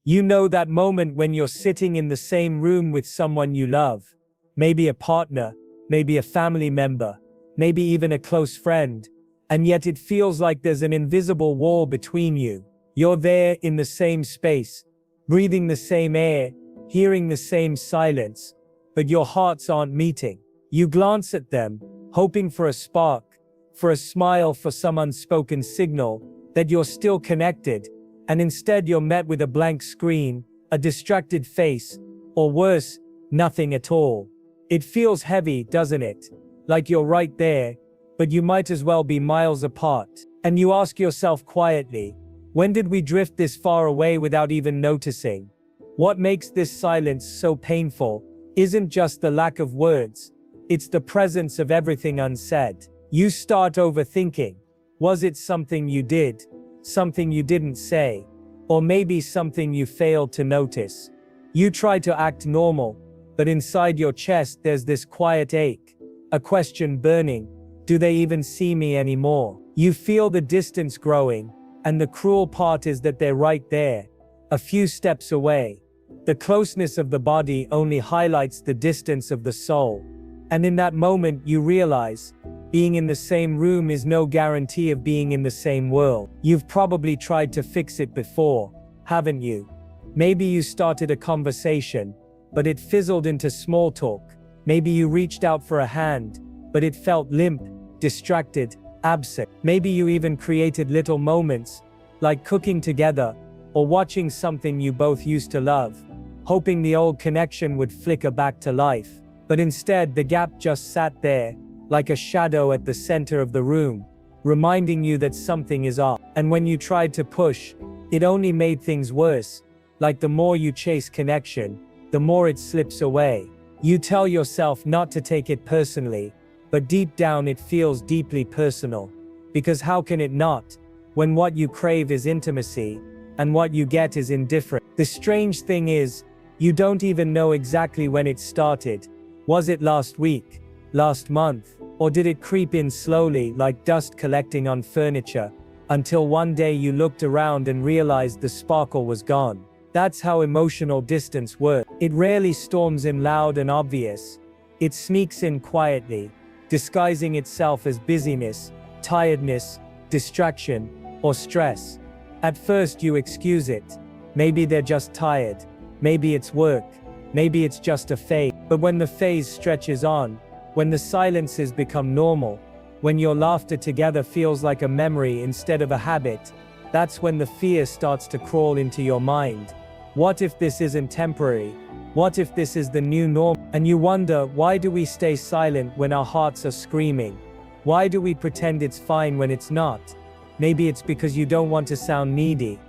You know that moment when you're sitting in the same room with someone you love, maybe a partner, maybe a family member, maybe even a close friend, and yet it feels like there's an invisible wall between you. You're there in the same space, breathing the same air, hearing the same silence, but your hearts aren't meeting. You glance at them, hoping for a spark, for a smile, for some unspoken signal that you're still connected, and instead you're met with a blank screen, a distracted face, or worse, nothing at all. It feels heavy, doesn't it? Like you're right there, but you might as well be miles apart. And you ask yourself quietly, when did we drift this far away without even noticing? What makes this silence so painful isn't just the lack of words, it's the presence of everything unsaid. You start overthinking. Was it something you did? Something you didn't say? Or maybe something you failed to notice? You try to act normal, but inside your chest there's this quiet ache, a question burning. Do they even see me anymore? You feel the distance growing, and the cruel part is that they're right there, a few steps away. The closeness of the body only highlights the distance of the soul. And in that moment you realize, being in the same room is no guarantee of being in the same world. You've probably tried to fix it before, haven't you? Maybe you started a conversation, but it fizzled into small talk. Maybe you reached out for a hand, but it felt limp, distracted, absent. Maybe you even created little moments, like cooking together, or watching something you both used to love, hoping the old connection would flicker back to life. But instead, the gap just sat there, like a shadow at the center of the room, reminding you that something is off. And when you tried to push, it only made things worse. Like the more you chase connection, the more it slips away. You tell yourself not to take it personally, but deep down it feels deeply personal. Because how can it not, when what you crave is intimacy, and what you get is indifference? The strange thing is, you don't even know exactly when it started. Was it last week? Last month? Or did it creep in slowly, like dust collecting on furniture, until one day you looked around and realized the sparkle was gone? That's how emotional distance works. It rarely storms in loud and obvious. It sneaks in quietly, disguising itself as busyness, tiredness, distraction, or stress. At first you excuse it. Maybe they're just tired. Maybe it's work. Maybe it's just a phase. But when the phase stretches on, when the silences become normal, when your laughter together feels like a memory instead of a habit, that's when the fear starts to crawl into your mind. What if this isn't temporary? What if this is the new norm? And you wonder, why do we stay silent when our hearts are screaming? Why do we pretend it's fine when it's not? Maybe it's because you don't want to sound needy.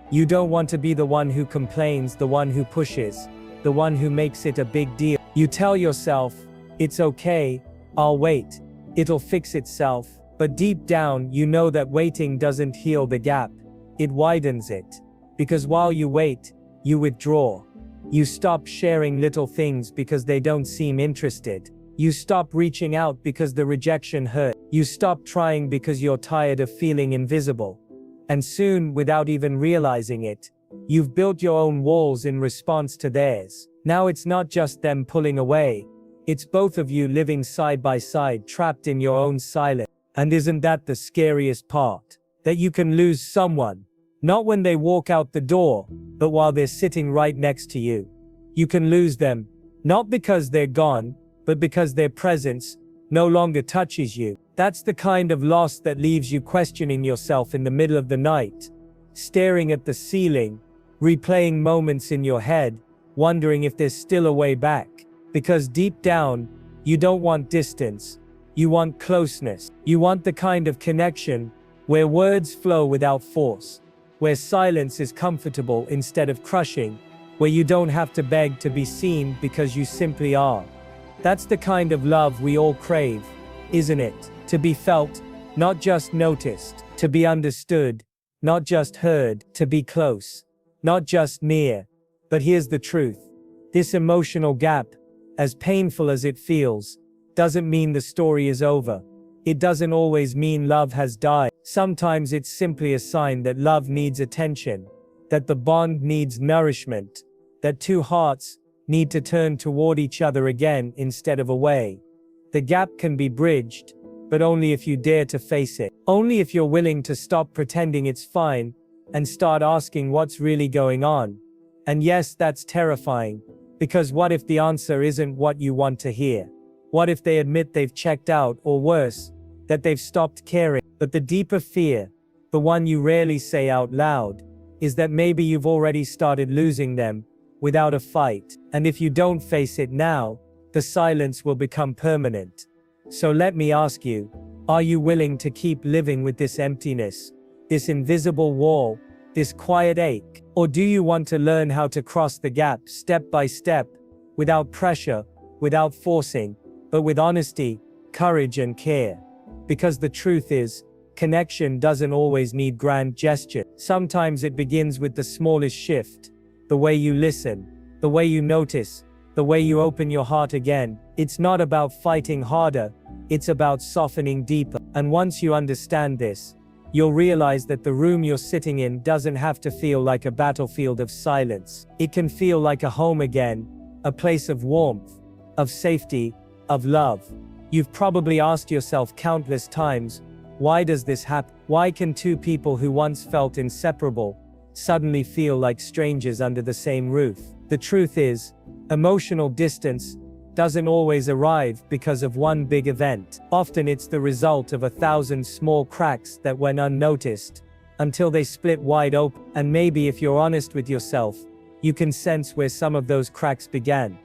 You don't want to be the one who complains, the one who pushes, the one who makes it a big deal. You tell yourself, it's okay, I'll wait, it'll fix itself. But deep down, you know that waiting doesn't heal the gap, it widens it. Because while you wait, you withdraw. You stop sharing little things because they don't seem interested. You stop reaching out because the rejection hurt. You stop trying because you're tired of feeling invisible. And soon, without even realizing it, you've built your own walls in response to theirs. Now it's not just them pulling away. It's both of you living side by side, trapped in your own silence. And isn't that the scariest part? That you can lose someone. Not when they walk out the door, but while they're sitting right next to you. You can lose them, not because they're gone, but because their presence no longer touches you. That's the kind of loss that leaves you questioning yourself in the middle of the night, staring at the ceiling, replaying moments in your head, wondering if there's still a way back. Because deep down, you don't want distance, you want closeness. You want the kind of connection where words flow without force, where silence is comfortable instead of crushing, where you don't have to beg to be seen because you simply are. That's the kind of love we all crave, isn't it? To be felt, not just noticed. To be understood, not just heard. To be close, not just near. But here's the truth. This emotional gap, as painful as it feels, doesn't mean the story is over. It doesn't always mean love has died. Sometimes it's simply a sign that love needs attention, that the bond needs nourishment, that two hearts need to turn toward each other again instead of away. The gap can be bridged, but only if you dare to face it. Only if you're willing to stop pretending it's fine and start asking what's really going on. And yes, that's terrifying, because what if the answer isn't what you want to hear? What if they admit they've checked out, or worse, that they've stopped caring? But the deeper fear, the one you rarely say out loud, is that maybe you've already started losing them without a fight. And if you don't face it now, the silence will become permanent. So let me ask you, are you willing to keep living with this emptiness, this invisible wall, this quiet ache? Or do you want to learn how to cross the gap step by step, without pressure, without forcing, but with honesty, courage and care? Because the truth is, connection doesn't always need grand gesture. Sometimes it begins with the smallest shift, the way you listen, the way you notice, the way you open your heart again. It's not about fighting harder, it's about softening deeper. And once you understand this, you'll realize that the room you're sitting in doesn't have to feel like a battlefield of silence. It can feel like a home again, a place of warmth, of safety, of love. You've probably asked yourself countless times, why does this happen? Why can two people who once felt inseparable suddenly feel like strangers under the same roof? The truth is, emotional distance doesn't always arrive because of one big event. Often it's the result of 1,000 small cracks that went unnoticed, until they split wide open. And maybe if you're honest with yourself, you can sense where some of those cracks began.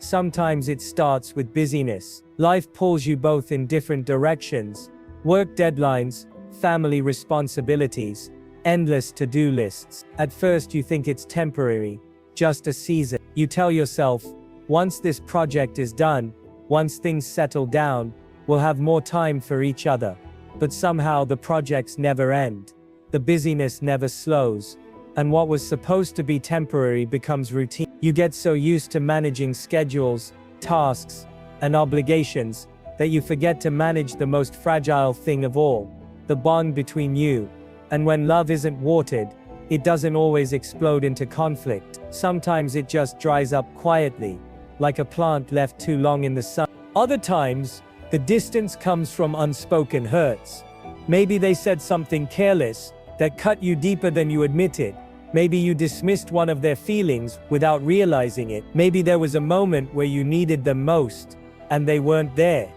Sometimes it starts with busyness. Life pulls you both in different directions. Work deadlines, family responsibilities, endless to-do lists. At first you think it's temporary, just a season. You tell yourself, once this project is done, once things settle down, we'll have more time for each other. But somehow the projects never end. The busyness never slows. And what was supposed to be temporary becomes routine. You get so used to managing schedules, tasks, and obligations that you forget to manage the most fragile thing of all, the bond between you. And when love isn't watered, it doesn't always explode into conflict. Sometimes it just dries up quietly, like a plant left too long in the sun. Other times, the distance comes from unspoken hurts. Maybe they said something careless that cut you deeper than you admitted. Maybe you dismissed one of their feelings without realizing it. Maybe there was a moment where you needed them most, and they weren't there.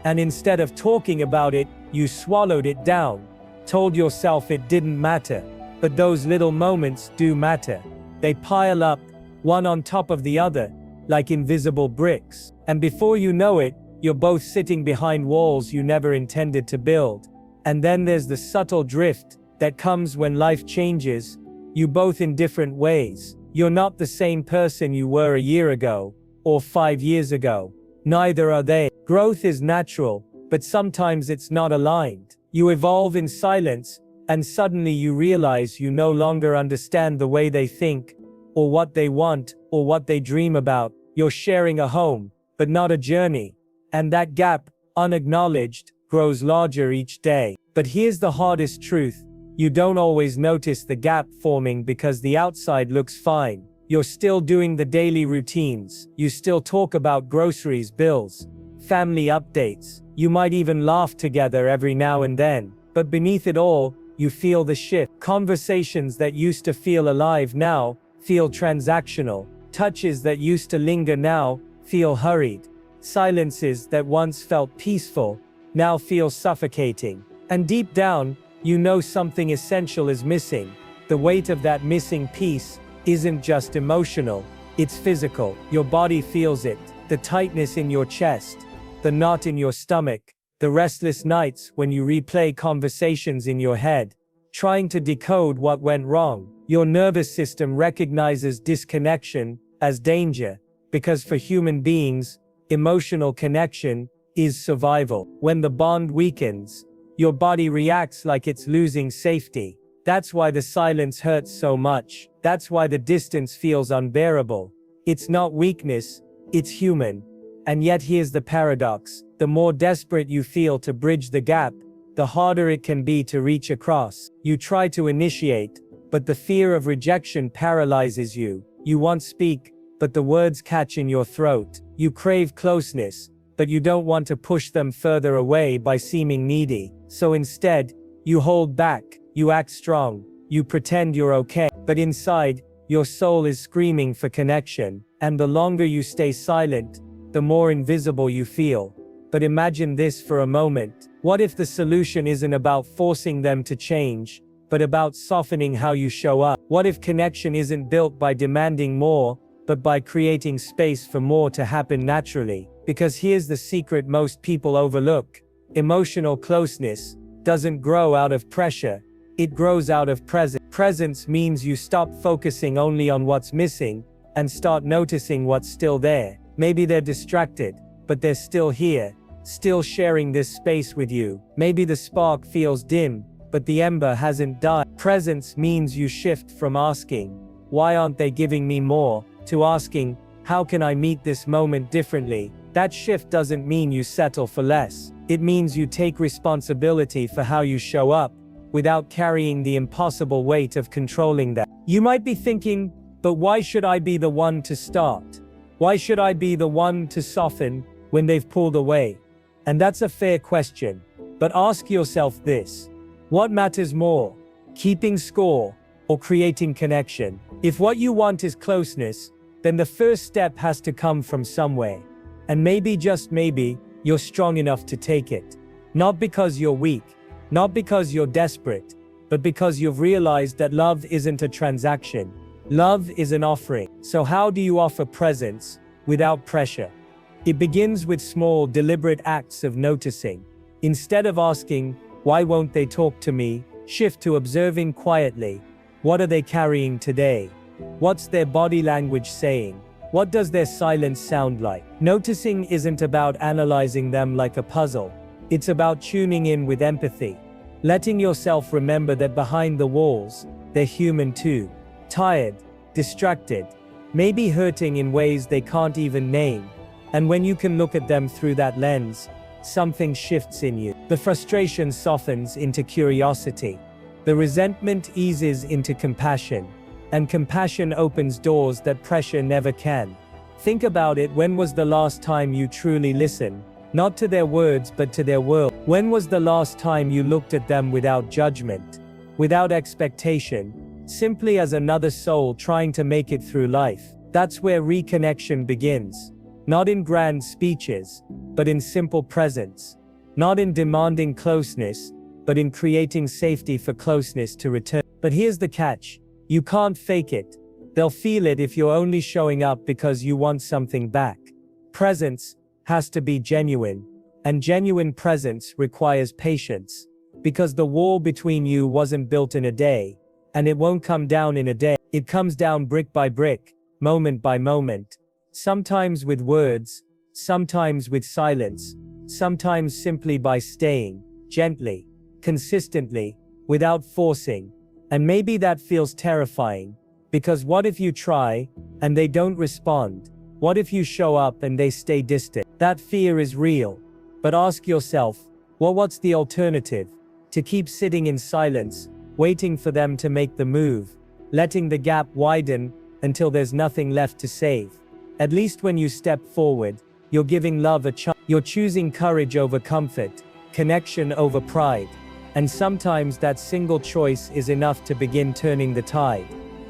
And instead of talking about it, you swallowed it down, told yourself it didn't matter. But those little moments do matter. They pile up, one on top of the other, like invisible bricks. And before you know it, you're both sitting behind walls you never intended to build. And then there's the subtle drift that comes when life changes, you both in different ways. You're not the same person you were a year ago, or 5 years ago. Neither are they. Growth is natural, but sometimes it's not aligned. You evolve in silence, and suddenly you realize you no longer understand the way they think, or what they want, or what they dream about. You're sharing a home, but not a journey. And that gap, unacknowledged, grows larger each day. But here's the hardest truth. You don't always notice the gap forming because the outside looks fine. You're still doing the daily routines. You still talk about groceries, bills, family updates. You might even laugh together every now and then. But beneath it all, you feel the shift. Conversations that used to feel alive now feel transactional. Touches that used to linger now feel hurried. Silences that once felt peaceful now feel suffocating. And deep down, you know something essential is missing. The weight of that missing piece isn't just emotional, it's physical. Your body feels it. The tightness in your chest, the knot in your stomach, the restless nights when you replay conversations in your head, trying to decode what went wrong. Your nervous system recognizes disconnection as danger, because for human beings, emotional connection is survival. When the bond weakens, your body reacts like it's losing safety. That's why the silence hurts so much. That's why the distance feels unbearable. It's not weakness, it's human. And yet here's the paradox. The more desperate you feel to bridge the gap, the harder it can be to reach across. You try to initiate, but the fear of rejection paralyzes you. You want to speak, but the words catch in your throat. You crave closeness, but you don't want to push them further away by seeming needy. So instead, you hold back, you act strong, you pretend you're okay, but inside, your soul is screaming for connection, and the longer you stay silent, the more invisible you feel. But imagine this for a moment. What if the solution isn't about forcing them to change, but about softening how you show up? What if connection isn't built by demanding more, but by creating space for more to happen naturally? Because here's the secret most people overlook. Emotional closeness doesn't grow out of pressure, it grows out of presence. Presence means you stop focusing only on what's missing, and start noticing what's still there. Maybe they're distracted, but they're still here, still sharing this space with you. Maybe the spark feels dim, but the ember hasn't died. Presence means you shift from asking, "Why aren't they giving me more?" to asking, "How can I meet this moment differently?" That shift doesn't mean you settle for less. It means you take responsibility for how you show up, without carrying the impossible weight of controlling that. You might be thinking, but why should I be the one to start? Why should I be the one to soften when they've pulled away? And that's a fair question. But ask yourself this: what matters more, keeping score or creating connection? If what you want is closeness, then the first step has to come from somewhere. And maybe, just maybe, you're strong enough to take it. Not because you're weak, not because you're desperate, but because you've realized that love isn't a transaction. Love is an offering. So how do you offer presence without pressure? It begins with small, deliberate acts of noticing. Instead of asking, "Why won't they talk to me?" shift to observing quietly. What are they carrying today? What's their body language saying? What does their silence sound like? Noticing isn't about analyzing them like a puzzle. It's about tuning in with empathy. Letting yourself remember that behind the walls, they're human too. Tired, distracted, maybe hurting in ways they can't even name. And when you can look at them through that lens, something shifts in you. The frustration softens into curiosity. The resentment eases into compassion. And compassion opens doors that pressure never can. Think about it. When was the last time you truly listened? Not to their words, but to their world. When was the last time you looked at them without judgment, without expectation, simply as another soul trying to make it through life? That's where reconnection begins. Not in grand speeches, but in simple presence. Not in demanding closeness, but in creating safety for closeness to return. But here's the catch. You can't fake it. They'll feel it if you're only showing up because you want something back. Presence has to be genuine, and genuine presence requires patience. Because the wall between you wasn't built in a day, and it won't come down in a day. It comes down brick by brick, moment by moment. Sometimes with words, sometimes with silence, sometimes simply by staying, gently, consistently, without forcing. And maybe that feels terrifying, because what if you try, and they don't respond? What if you show up and they stay distant? That fear is real. But ask yourself, well, what's the alternative? To keep sitting in silence, waiting for them to make the move, letting the gap widen until there's nothing left to save. At least when you step forward, you're giving love a chance. You're choosing courage over comfort, connection over pride. And sometimes that single choice is enough to begin turning the tide.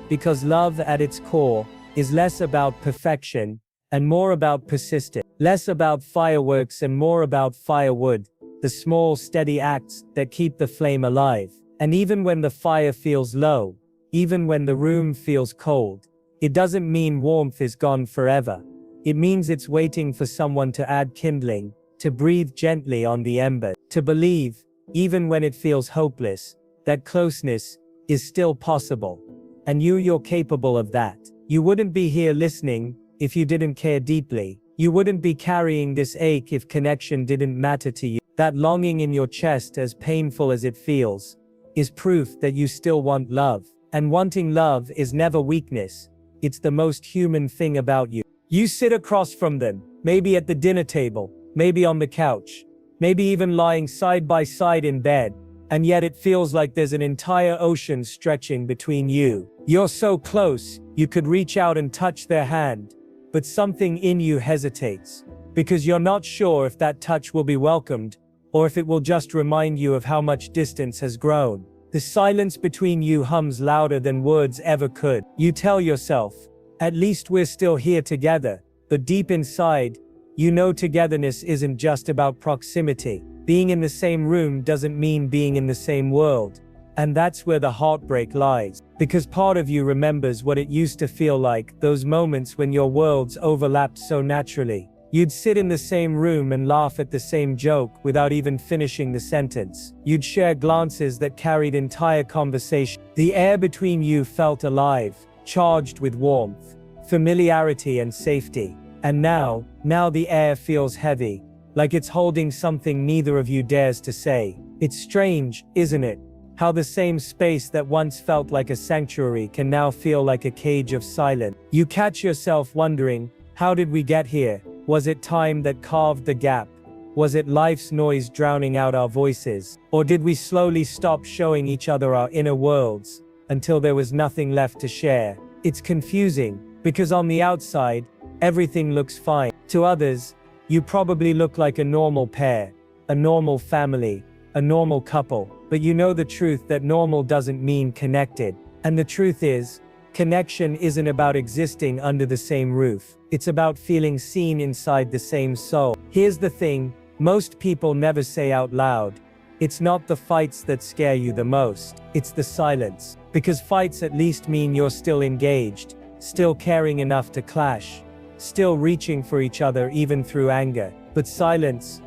Because love at its core is less about perfection and more about persistence. Less about fireworks and more about firewood. The small, steady acts that keep the flame alive. And even when the fire feels low, even when the room feels cold, it doesn't mean warmth is gone forever. It means it's waiting for someone to add kindling, to breathe gently on the ember, to believe, even when it feels hopeless, that closeness is still possible. And you're capable of that. You wouldn't be here listening if you didn't care deeply. You wouldn't be carrying this ache if connection didn't matter to you. That longing in your chest, as painful as it feels, is proof that you still want love. And wanting love is never weakness. It's the most human thing about you. You sit across from them, maybe at the dinner table, maybe on the couch, maybe even lying side by side in bed, and yet it feels like there's an entire ocean stretching between you. You're so close, you could reach out and touch their hand, but something in you hesitates, because you're not sure if that touch will be welcomed, or if it will just remind you of how much distance has grown. The silence between you hums louder than words ever could. You tell yourself, at least we're still here together, but deep inside, you know togetherness isn't just about proximity. Being in the same room doesn't mean being in the same world. And that's where the heartbreak lies. Because part of you remembers what it used to feel like, those moments when your worlds overlapped so naturally. You'd sit in the same room and laugh at the same joke without even finishing the sentence. You'd share glances that carried entire conversation. The air between you felt alive, charged with warmth, familiarity and safety. And now the air feels heavy, like it's holding something neither of you dares to say. It's strange, isn't it? How the same space that once felt like a sanctuary can now feel like a cage of silence. You catch yourself wondering, how did we get here? Was it time that carved the gap? Was it life's noise drowning out our voices? Or did we slowly stop showing each other our inner worlds, until there was nothing left to share? It's confusing, because on the outside, everything looks fine. To others, you probably look like a normal pair, a normal family, a normal couple. But you know the truth that normal doesn't mean connected. And the truth is, connection isn't about existing under the same roof. It's about feeling seen inside the same soul. Here's the thing, most people never say out loud. It's not the fights that scare you the most, it's the silence. Because fights at least mean you're still engaged, still caring enough to clash, still reaching for each other even through anger. But silence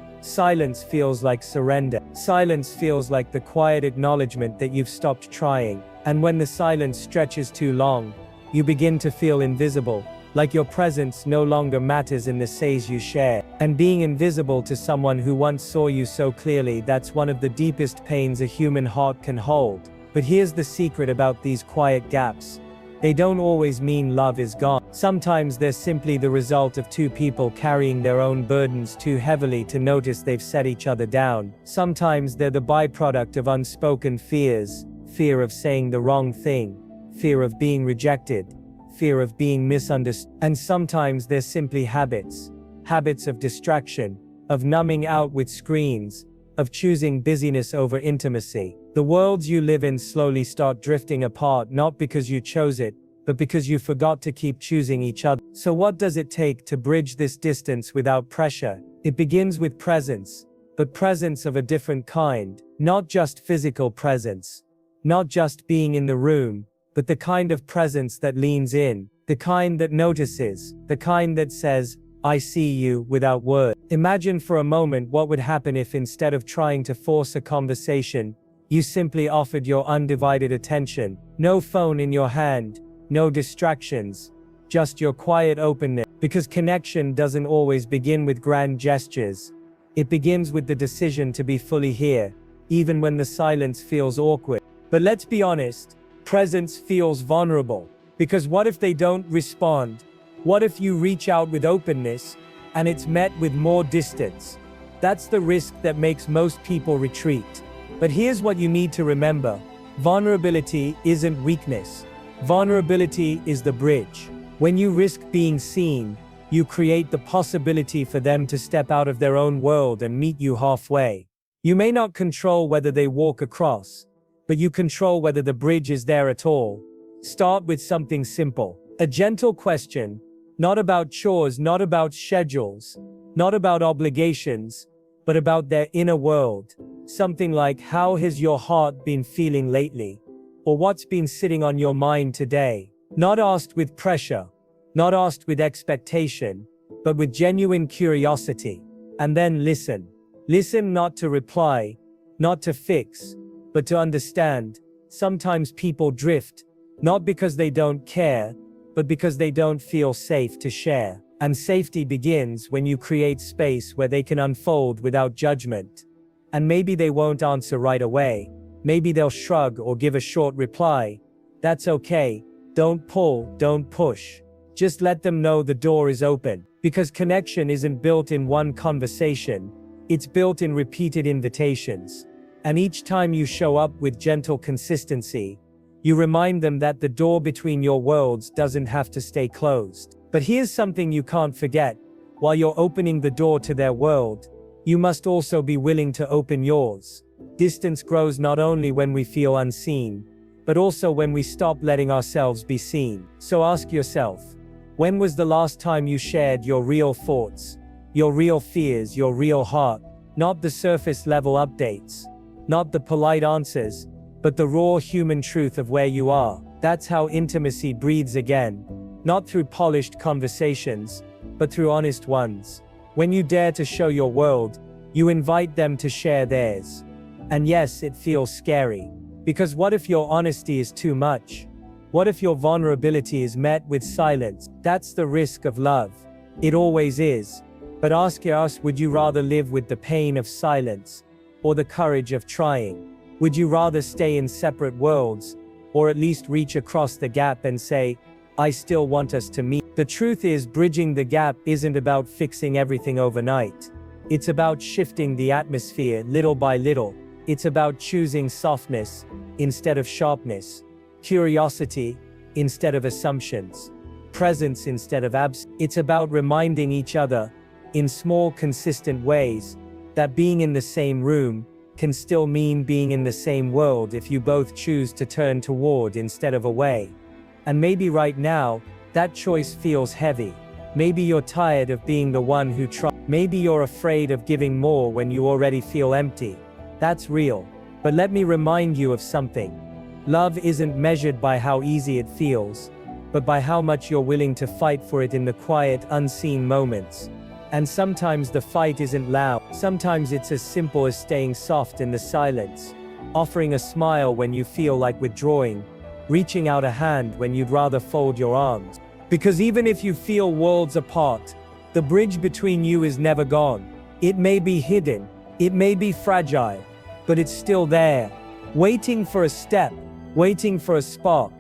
feels like surrender. Silence feels like the quiet acknowledgement that you've stopped trying. And when the silence stretches too long, you begin to feel invisible, like your presence no longer matters in the space you share. And being invisible to someone who once saw you so clearly, that's one of the deepest pains a human heart can hold. But here's the secret about these quiet gaps. They don't always mean love is gone. Sometimes they're simply the result of two people carrying their own burdens too heavily to notice they've set each other down. Sometimes they're the byproduct of unspoken fears. Fear of saying the wrong thing, fear of being rejected, fear of being misunderstood. And sometimes they're simply habits of distraction, of numbing out with screens, of choosing busyness over intimacy. The worlds you live in slowly start drifting apart, not because you chose it, but because you forgot to keep choosing each other. So what does it take to bridge this distance without pressure? It begins with presence, but presence of a different kind, not just physical presence. Not just being in the room, but the kind of presence that leans in, the kind that notices, the kind that says, I see you, without words. Imagine for a moment what would happen if instead of trying to force a conversation, you simply offered your undivided attention. No phone in your hand, no distractions, just your quiet openness. Because connection doesn't always begin with grand gestures. It begins with the decision to be fully here, even when the silence feels awkward. But let's be honest, presence feels vulnerable. Because what if they don't respond? What if you reach out with openness, and it's met with more distance? That's the risk that makes most people retreat. But here's what you need to remember. Vulnerability isn't weakness. Vulnerability is the bridge. When you risk being seen, you create the possibility for them to step out of their own world and meet you halfway. You may not control whether they walk across, but you control whether the bridge is there at all. Start with something simple. A gentle question, not about chores, not about schedules, not about obligations, but about their inner world. Something like, how has your heart been feeling lately? Or what's been sitting on your mind today? Not asked with pressure, not asked with expectation, but with genuine curiosity. And then listen. Listen not to reply, not to fix, but to understand. Sometimes people drift, not because they don't care, but because they don't feel safe to share. And safety begins when you create space where they can unfold without judgment. And maybe they won't answer right away. Maybe they'll shrug or give a short reply. That's okay. Don't pull, don't push. Just let them know the door is open. Because connection isn't built in one conversation. It's built in repeated invitations. And each time you show up with gentle consistency, you remind them that the door between your worlds doesn't have to stay closed. But here's something you can't forget. While you're opening the door to their world, you must also be willing to open yours. Distance grows not only when we feel unseen, but also when we stop letting ourselves be seen. So ask yourself, when was the last time you shared your real thoughts, your real fears, your real heart? Not the surface level updates, not the polite answers, but the raw human truth of where you are. That's how intimacy breathes again. Not through polished conversations, but through honest ones. When you dare to show your world, you invite them to share theirs. And yes, it feels scary. Because what if your honesty is too much? What if your vulnerability is met with silence? That's the risk of love. It always is. But ask yourself, would you rather live with the pain of silence, or the courage of trying? Would you rather stay in separate worlds, or at least reach across the gap and say, I still want us to meet? The truth is, bridging the gap isn't about fixing everything overnight. It's about shifting the atmosphere little by little. It's about choosing softness instead of sharpness, curiosity instead of assumptions, presence instead of absence. It's about reminding each other, in small, consistent ways, that being in the same room can still mean being in the same world if you both choose to turn toward instead of away. And maybe right now, that choice feels heavy. Maybe you're tired of being the one who tries. Maybe you're afraid of giving more when you already feel empty. That's real. But let me remind you of something. Love isn't measured by how easy it feels, but by how much you're willing to fight for it in the quiet, unseen moments. And sometimes the fight isn't loud. Sometimes it's as simple as staying soft in the silence, offering a smile when you feel like withdrawing, reaching out a hand when you'd rather fold your arms. Because even if you feel worlds apart, the bridge between you is never gone. It may be hidden, it may be fragile, but it's still there, waiting for a step, waiting for a spark,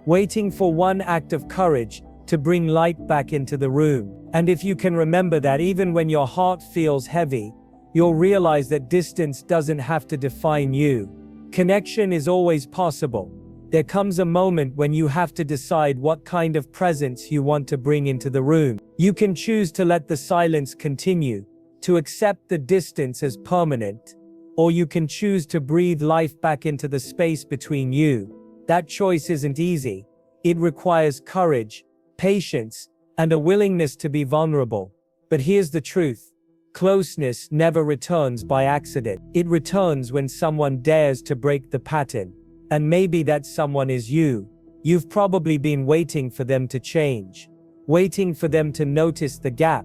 waiting for one act of courage to bring light back into the room. And if you can remember that, even when your heart feels heavy, you'll realize that distance doesn't have to define you. Connection is always possible. There comes a moment when you have to decide what kind of presence you want to bring into the room. You can choose to let the silence continue, to accept the distance as permanent, or you can choose to breathe life back into the space between you. That choice isn't easy. It requires courage, patience, and a willingness to be vulnerable. But here's the truth. Closeness never returns by accident. It returns when someone dares to break the pattern. And maybe that someone is you. You've probably been waiting for them to change, waiting for them to notice the gap,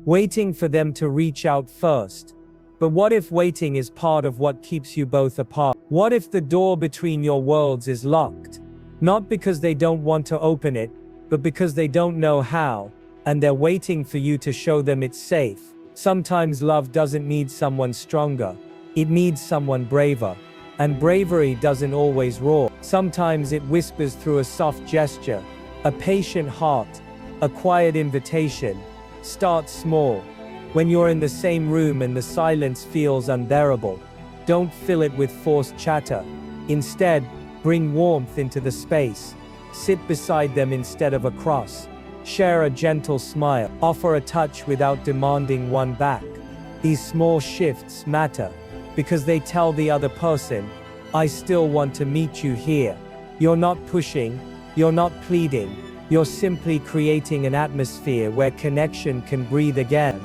waiting for them to reach out first. But what if waiting is part of what keeps you both apart? What if the door between your worlds is locked? Not because they don't want to open it, but because they don't know how, and they're waiting for you to show them it's safe. Sometimes love doesn't need someone stronger. It needs someone braver. And bravery doesn't always roar. Sometimes it whispers through a soft gesture, a patient heart, a quiet invitation. Start small. When you're in the same room and the silence feels unbearable, don't fill it with forced chatter. Instead, bring warmth into the space. Sit beside them instead of across. Share a gentle smile. Offer a touch without demanding one back. These small shifts matter, because they tell the other person, I still want to meet you here. You're not pushing, you're not pleading, you're simply creating an atmosphere where connection can breathe again.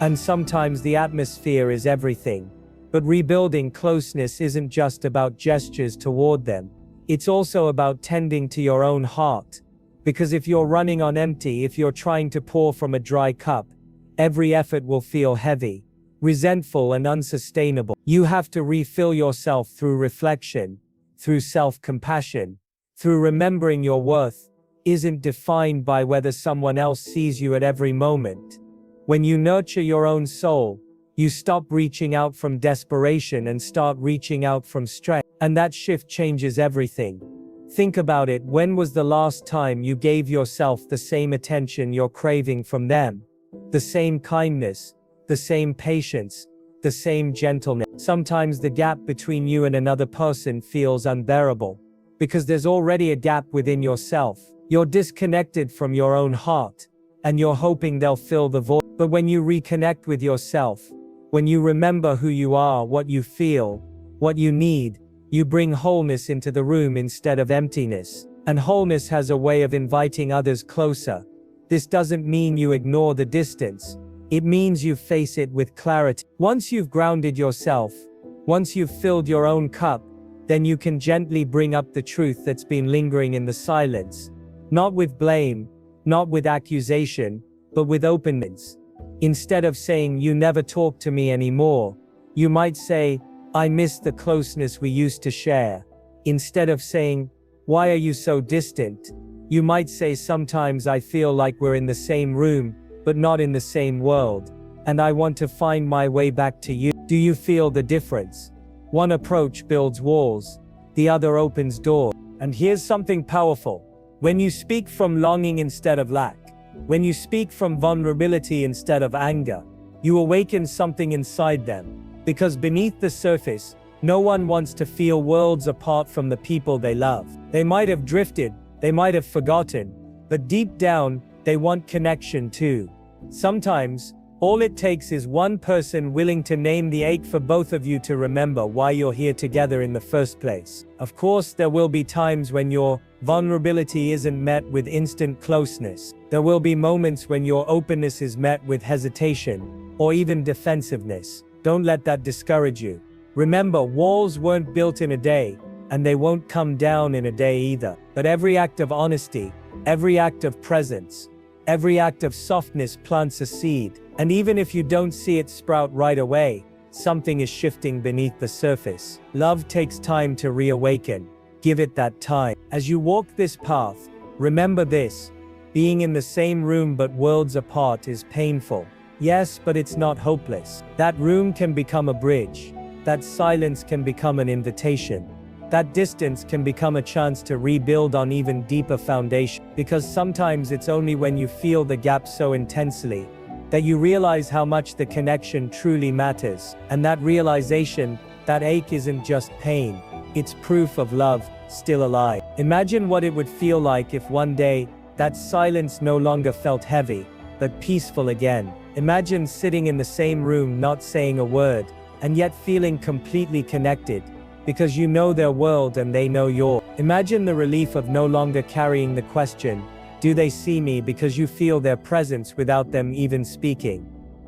And sometimes the atmosphere is everything. But rebuilding closeness isn't just about gestures toward them. It's also about tending to your own heart. Because if you're running on empty, if you're trying to pour from a dry cup, every effort will feel heavy, resentful, and unsustainable. You have to refill yourself through reflection, through self-compassion, through remembering your worth isn't defined by whether someone else sees you at every moment. When you nurture your own soul, you stop reaching out from desperation and start reaching out from strength. And that shift changes everything. Think about it. When was the last time you gave yourself the same attention you're craving from them? The same kindness, the same patience, the same gentleness. Sometimes the gap between you and another person feels unbearable, because there's already a gap within yourself. You're disconnected from your own heart, and you're hoping they'll fill the void. But when you reconnect with yourself, when you remember who you are, what you feel, what you need, you bring wholeness into the room instead of emptiness. And wholeness has a way of inviting others closer. This doesn't mean you ignore the distance. It means you face it with clarity. Once you've grounded yourself, once you've filled your own cup, then you can gently bring up the truth that's been lingering in the silence. Not with blame, not with accusation, but with openness. Instead of saying, "You never talk to me anymore," you might say, "I miss the closeness we used to share." Instead of saying, "Why are you so distant?" you might say, "Sometimes I feel like we're in the same room, but not in the same world, and I want to find my way back to you." Do you feel the difference? One approach builds walls, the other opens doors. And here's something powerful. When you speak from longing instead of lack, when you speak from vulnerability instead of anger, you awaken something inside them. Because beneath the surface, no one wants to feel worlds apart from the people they love. They might have drifted, they might have forgotten, but deep down, they want connection too. Sometimes, all it takes is one person willing to name the ache for both of you to remember why you're here together in the first place. Of course, there will be times when your vulnerability isn't met with instant closeness. There will be moments when your openness is met with hesitation, or even defensiveness. Don't let that discourage you. Remember, walls weren't built in a day, and they won't come down in a day either. But every act of honesty, every act of presence, every act of softness plants a seed. And even if you don't see it sprout right away, something is shifting beneath the surface. Love takes time to reawaken. Give it that time. As you walk this path, remember this: being in the same room but worlds apart is painful. Yes, but it's not hopeless. That room can become a bridge. That silence can become an invitation. That distance can become a chance to rebuild on even deeper foundation. Because sometimes it's only when you feel the gap so intensely that you realize how much the connection truly matters. And that realization, that ache isn't just pain, it's proof of love still alive. Imagine what it would feel like if one day, that silence no longer felt heavy, but peaceful again. Imagine sitting in the same room not saying a word, and yet feeling completely connected, because you know their world and they know yours. Imagine the relief of no longer carrying the question, "Do they see me?" because you feel their presence without them even speaking.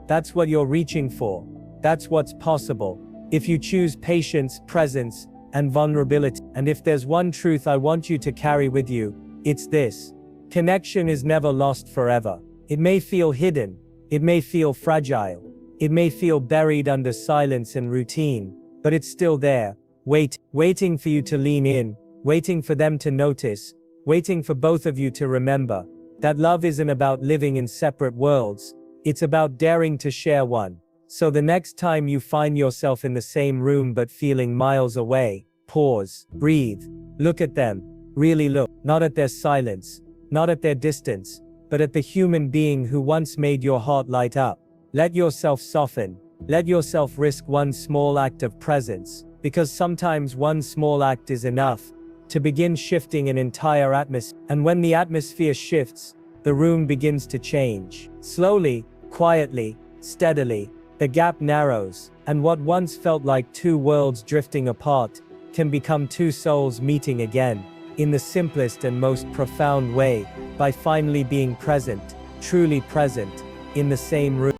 That's what you're reaching for. That's what's possible if you choose patience, presence, and vulnerability. And if there's one truth I want you to carry with you, it's this: connection is never lost forever. It may feel hidden, it may feel fragile, it may feel buried under silence and routine, but it's still there, waiting for you to lean in, waiting for them to notice, waiting for both of you to remember that love isn't about living in separate worlds, it's about daring to share one. So the next time you find yourself in the same room but feeling miles away, pause, breathe, look at them, really look, not at their silence, not at their distance, but at the human being who once made your heart light up. Let yourself soften, let yourself risk one small act of presence, because sometimes one small act is enough to begin shifting an entire atmosphere. And when the atmosphere shifts, the room begins to change. Slowly, quietly, steadily, the gap narrows, and what once felt like two worlds drifting apart can become two souls meeting again, in the simplest and most profound way, by finally being present, truly present, in the same room.